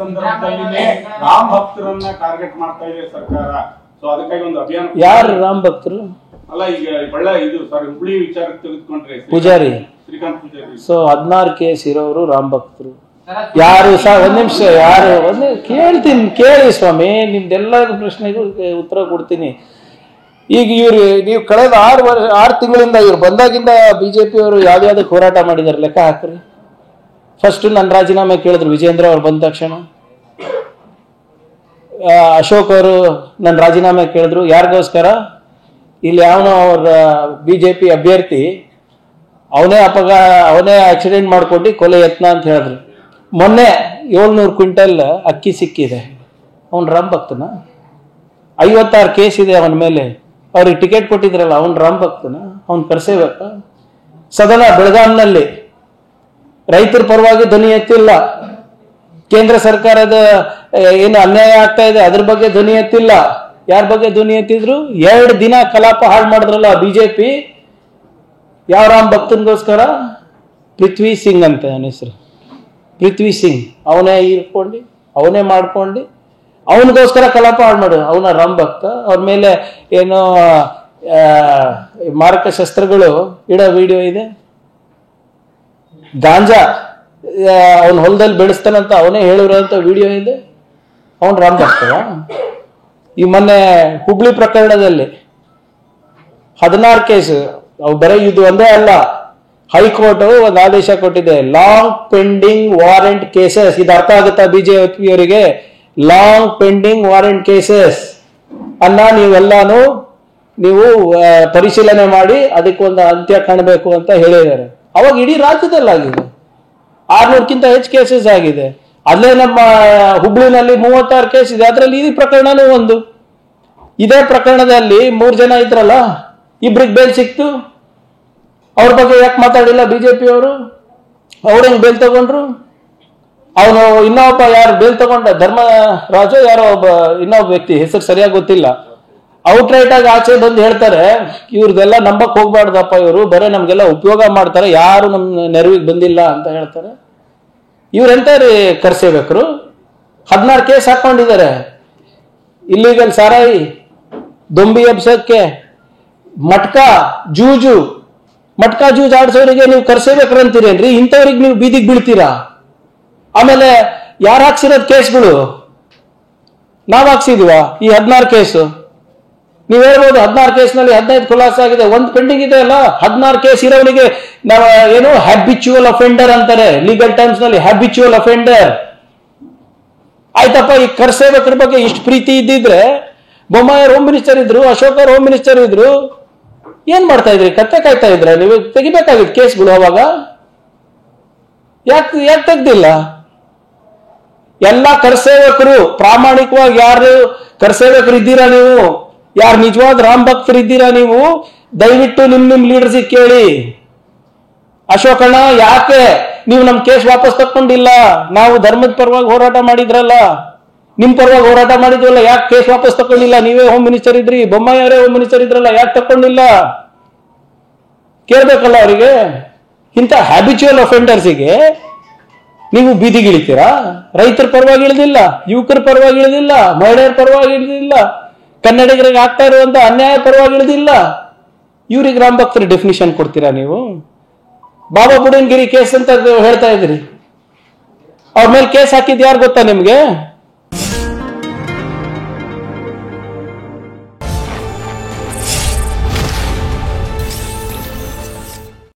ಸಂದರ್ಭದಲ್ಲಿ ರಾಮ್ ಭಕ್ತರನ್ನ ಟಾರ್ಗೆಟ್ ಮಾಡ್ತಾ ಇದೆ ಸರ್ಕಾರ. ಸೊ ಅದಕ್ಕಾಗಿ ಒಂದು ಅಭಿಯಾನ. ಯಾರು ರಾಮ್ ಭಕ್ತರು? ಅಲ್ಲ, ಈಗ ಇದು ಹುಬ್ಳಿ ವಿಚಾರಕ್ಕೆ ತೆಗೆದುಕೊಂಡ್ರೆ ಪೂಜಾರಿ, ಶ್ರೀಕಾಂತ್ ಪೂಜಾರಿ. ಸೊ 16 ಕೇಸ್ ಇರೋರು ರಾಮ್ ಭಕ್ತರು ಯಾರು ಸರ್? ಒಂದ್ ನಿಮಿಷ, ಯಾರು ಕೇಳ್ತೀನಿ, ಕೇಳಿ ಸ್ವಾಮಿ, ನಿಮ್ದೆಲ್ಲ ಪ್ರಶ್ನೆಗೂ ಉತ್ತರ ಕೊಡ್ತೀನಿ. ಈಗ ನೀವು ಕಳೆದ 6 ತಿಂಗಳಿಂದ ಇವ್ರು ಬಂದಾಗಿಂದ ಬಿಜೆಪಿ ಅವರು ಯಾವ್ದಾವ್ದಕ್ಕೆ ಹೋರಾಟ ಮಾಡಿದಾರೆ ಲೆಕ್ಕ ಹಾಕ್ರಿ. ಫಸ್ಟ್ ನನ್ನ ರಾಜೀನಾಮೆ ಕೇಳಿದ್ರು ವಿಜೇಂದ್ರ ಅವ್ರು ಬಂದ ತಕ್ಷಣ. ಅಶೋಕ್ ಅವರು ನನ್ನ ರಾಜೀನಾಮೆ ಕೇಳಿದ್ರು. ಯಾರಿಗೋಸ್ಕರ? ಇಲ್ಲಿ ಯಾವನೋ ಅವ್ರ ಬಿಜೆಪಿ ಅಭ್ಯರ್ಥಿ ಅವನೇ ಆಕ್ಸಿಡೆಂಟ್ ಮಾಡ್ಕೊಂಡು ಕೊಲೆ ಯತ್ನ ಅಂತ ಹೇಳಿದ್ರು. ಮೊನ್ನೆ 700 ಕ್ವಿಂಟಲ್ ಅಕ್ಕಿ ಸಿಕ್ಕಿದೆ. ಅವನ್ ರಾಮ್ ಭಕ್ತನ? 56 ಕೇಸ್ ಇದೆ ಅವನ ಮೇಲೆ. ಅವ್ರಿಗೆ ಟಿಕೆಟ್ ಕೊಟ್ಟಿದ್ರಲ್ಲ, ಅವನ್ ರಾಮ್ ಭಕ್ತನ? ಅವ್ನ್ ಕರ್ಸೇಬೇಕ? ಸದನ ಬೆಳಗಾಂನಲ್ಲಿ ರೈತರ ಪರವಾಗಿ ಧ್ವನಿ ಎತ್ತಿಲ್ಲ. ಕೇಂದ್ರ ಸರ್ಕಾರದ ಏನು ಅನ್ಯಾಯ ಆಗ್ತಾ ಇದೆ ಅದ್ರ ಬಗ್ಗೆ ಧ್ವನಿ ಎತ್ತಿಲ್ಲ. ಯಾರ ಬಗ್ಗೆ ಧ್ವನಿ ಎತ್ತಿದ್ರು? 2 ದಿನ ಕಲಾಪ ಹಾಳು ಮಾಡಿದ್ರಲ್ಲ ಬಿಜೆಪಿ. ಯಾವ ರಾಮ್ ಭಕ್ತನಿಗೋಸ್ಕರ? ಪೃಥ್ವಿ ಸಿಂಗ್ ಅಂತ ಅವನ ಹೆಸರು, ಪೃಥ್ವಿ ಸಿಂಗ್. ಅವನೇ ಇರ್ಕೊಂಡು ಅವನೇ ಮಾಡ್ಕೊಂಡು ಅವನಿಗೋಸ್ಕರ ಕಲಾಪ ಹಾಳು ಮಾಡು. ಅವನ ರಾಮ್ ಭಕ್ತ? ಅವ್ರ ಮೇಲೆ ಏನೋ ಮಾರಕ ಶಸ್ತ್ರಗಳು ಇಡೋ ವಿಡಿಯೋ ಇದೆ. ಗಾಂಜಾ ಅವನ ಹೊಲದಲ್ಲಿ ಬೆಳೆಸ್ತಾನಂತ ಅವನೇ ಹೇಳಿರೋಂಥ ವಿಡಿಯೋ ಇದೆ. ಅವನ್ ರಾಮ್ ಭಕ್ತವ? ಈ ಮೊನ್ನೆ ಹುಬ್ಳಿ ಪ್ರಕರಣದಲ್ಲಿ 16 ಕೇಸ್, ಅವು ಬರೀ ಇದು ಒಂದೇ ಅಲ್ಲ, ಹೈಕೋರ್ಟ್ ಒಂದು ಆದೇಶ ಕೊಟ್ಟಿದೆ, ಲಾಂಗ್ ಪೆಂಡಿಂಗ್ ವಾರೆಂಟ್ ಕೇಸಸ್. ಇದು ಅರ್ಥ ಆಗುತ್ತಾ ಬಿಜೆಪಿ ಅವರಿಗೆ? ಲಾಂಗ್ ಪೆಂಡಿಂಗ್ ವಾರೆಂಟ್ ಕೇಸಸ್ ಅನ್ನ ನೀವೆಲ್ಲಾನು ನೀವು ಪರಿಶೀಲನೆ ಮಾಡಿ ಅದಕ್ಕೊಂದು ಅಂತ್ಯ ಕಾಣಬೇಕು ಅಂತ ಹೇಳಿದ್ದಾರೆ. ಅವಾಗ ಇಡೀ ರಾಜ್ಯದಲ್ಲಿ ಆಗಿದೆ. 600ಕ್ಕಿಂತ ಹೆಚ್ಚು ಕೇಸಸ್ ಆಗಿದೆ. ಅಲ್ಲೇ ನಮ್ಮ ಹುಬ್ಳಿನಲ್ಲಿ 36 ಕೇಸ್ ಇದೆ. ಅದರಲ್ಲಿ ಈ ಪ್ರಕರಣನೂ ಒಂದು. ಇದೇ ಪ್ರಕರಣದಲ್ಲಿ 3 ಜನ ಇದ್ರಲ್ಲ, ಇಬ್ರಿಗೆ ಬೇಲ್ ಸಿಕ್ತು. ಅವ್ರ ಬಗ್ಗೆ ಯಾಕೆ ಮಾತಾಡಿಲ್ಲ ಬಿಜೆಪಿ ಅವರು? ಅವ್ರ ಹೆಂಗ್ ಬೇಲ್ ತಗೊಂಡ್ರು? ಅವನು ಇನ್ನೊಬ್ಬ ಯಾರು ಬೇಲ್ ತಗೊಂಡ, ಧರ್ಮರಾಜ ಯಾರೋ ಒಬ್ಬ ಇನ್ನೊಬ್ಬ ವ್ಯಕ್ತಿ, ಹೆಸರು ಸರಿಯಾಗಿ ಗೊತ್ತಿಲ್ಲ, ಔಟ್ರೈಟ್ ಆಗಿ ಆಚೆ ಬಂದು ಹೇಳ್ತಾರೆ, ಇವ್ರದೆಲ್ಲ ನಂಬಕ್ ಹೋಗ್ಬಾರ್ದಪ್ಪ, ಇವರು ಬರೇ ನಮ್ಗೆಲ್ಲ ಉಪಯೋಗ ಮಾಡ್ತಾರೆ, ಯಾರು ನಮ್ ನೆರವಿಗೆ ಬಂದಿಲ್ಲ ಅಂತ ಹೇಳ್ತಾರೆ. ಇವ್ರೆಂತ ಕರ್ಸೇಬೇಕ್ರು? 16 ಕೇಸ್ ಹಾಕೊಂಡಿದ್ದಾರೆ. ಇಲ್ಲಿಗಲ್ ಸಾರಾಯಿ, ದೊಂಬಿ ಎಬ್ಸಕ್ಕೆ, ಮಟ್ಕಾ ಜೂಜು ಆಡ್ಸೋರಿಗೆ ನೀವು ಕರ್ಸೇಬೇಕ್ರಂತೀರೇನ್ರಿ? ಇಂಥವ್ರಿಗೆ ನೀವು ಬೀದಿಗೆ ಬೀಳ್ತೀರಾ? ಆಮೇಲೆ ಯಾರು ಹಾಕ್ಸಿರೋದ್ ಕೇಸ್ಗಳು? ನಾವ್ ಹಾಕ್ಸಿದೀವ ಈ 16 ಕೇಸು? ನೀವ್ ಹೇಳ್ಬೋದು 16 ಕೇಸ್ನಲ್ಲಿ 15 ಖುಲಾಸ ಆಗಿದೆ, 1 ಪೆಂಡಿಂಗ್ ಇದೆ ಅಲ್ಲ. 16 ಕೇಸ್ ಇರೋವನಿಗೆ ನಾವು ಏನು ಹ್ಯಾಬಿಚುವಲ್ ಅಫೆಂಡರ್ ಅಂತಾರೆ ಲೀಗಲ್ ಟರ್ಮ್ಸ್ ನಲ್ಲಿ, ಹ್ಯಾಬಿಚುವಲ್ ಅಫೆಂಡರ್. ಆಯ್ತಪ್ಪ, ಈ ಕರ್ಸೇಬೇಕ್ರ ಬಗ್ಗೆ ಇಷ್ಟು ಪ್ರೀತಿ ಇದ್ದಿದ್ರೆ ಬೊಮ್ಮಾಯಿ ಹೋಮ್ ಮಿನಿಸ್ಟರ್ ಇದ್ರು, ಅಶೋಕ್ ಅವ್ರ ಹೋಮ್ ಮಿನಿಸ್ಟರ್ ಇದ್ರು, ಏನ್ ಮಾಡ್ತಾ ಇದ್ರಿ? ಕತ್ತೆ ಕಾಯ್ತಾ ಇದ್ರ? ನೀವು ತೆಗಿಬೇಕಾಗಿತ್ತು ಕೇಸ್ಗಳು ಅವಾಗ. ಯಾಕೆ ತೆಗ್ದಿಲ್ಲ? ಎಲ್ಲ ಕರ್ಸೇವಕರು ಪ್ರಾಮಾಣಿಕವಾಗಿ ಯಾರು ಕರ್ಸೇವಕರು ಇದ್ದೀರಾ ನೀವು, ಯಾರು ನಿಜವಾದ ರಾಮ್ ಭಕ್ತರು ಇದ್ದೀರಾ ನೀವು, ದಯವಿಟ್ಟು ನಿಮ್ ಲೀಡರ್ಸಿಗೆ ಕೇಳಿ. ಅಶೋಕಣ್ಣ, ಯಾಕೆ ನೀವು ನಮ್ ಕೇಸ್ ವಾಪಸ್ ತಕ್ಕೊಂಡಿಲ್ಲ? ನಾವು ಧರ್ಮದ ಪರವಾಗಿ ಹೋರಾಟ ಮಾಡಿದ್ರಲ್ಲ, ನಿಮ್ ಪರವಾಗಿ ಹೋರಾಟ ಮಾಡಿದ್ವಲ್ಲ, ಯಾಕೆ ಕೇಸ್ ವಾಪಸ್ ತಕೊಂಡಿಲ್ಲ? ನೀವೇ ಹೋಮ್ ಮಿನಿಸ್ಟರ್ ಇದ್ರಿ, ಬೊಮ್ಮಾಯಿ ಅವರೇ ಹೋಮ್ ಮಿನಿಸ್ಟರ್ ಇದ್ರಲ್ಲ, ಯಾಕೆ ತಕ್ಕೊಂಡಿಲ್ಲ? ಕೇಳ್ಬೇಕಲ್ಲ ಅವರಿಗೆ. ಇಂಥ ಹ್ಯಾಬಿಚುವಲ್ ಅಫೆಂಡರ್ಸಿಗೆ ನೀವು ಬೀದಿಗಿಳಿತೀರಾ? ರೈತರ ಪರವಾಗಿ ಇಳಿದಿಲ್ಲ, ಯುವಕರ ಪರವಾಗಿ ಇಳಿದಿಲ್ಲ, ಮಹಿಳೆಯರ ಪರವಾಗಿ ಇಳಿದಿಲ್ಲ, ಕನ್ನಡಿಗರಿಗೆ ಆಗ್ತಾ ಇರುವಂತ ಅನ್ಯಾಯ ಪರವಾಗಿ ಇಳಿದಿಲ್ಲ. ಇವ್ರಿಗೆ ರಾಮ್ ಭಕ್ತರ ಡೆಫಿನಿಷನ್ ಕೊಡ್ತೀರಾ ನೀವು? ಬಾಬಾ ಬುಡನ್ಗಿರಿ ಕೇಸ್ ಅಂತ ಹೇಳ್ತಾ ಇದ್ರಿ. ಅವ್ರ ಮೇಲೆ ಕೇಸ್ ಹಾಕಿದ್ ಯಾರು ಗೊತ್ತಾ ನಿಮ್ಗೆ?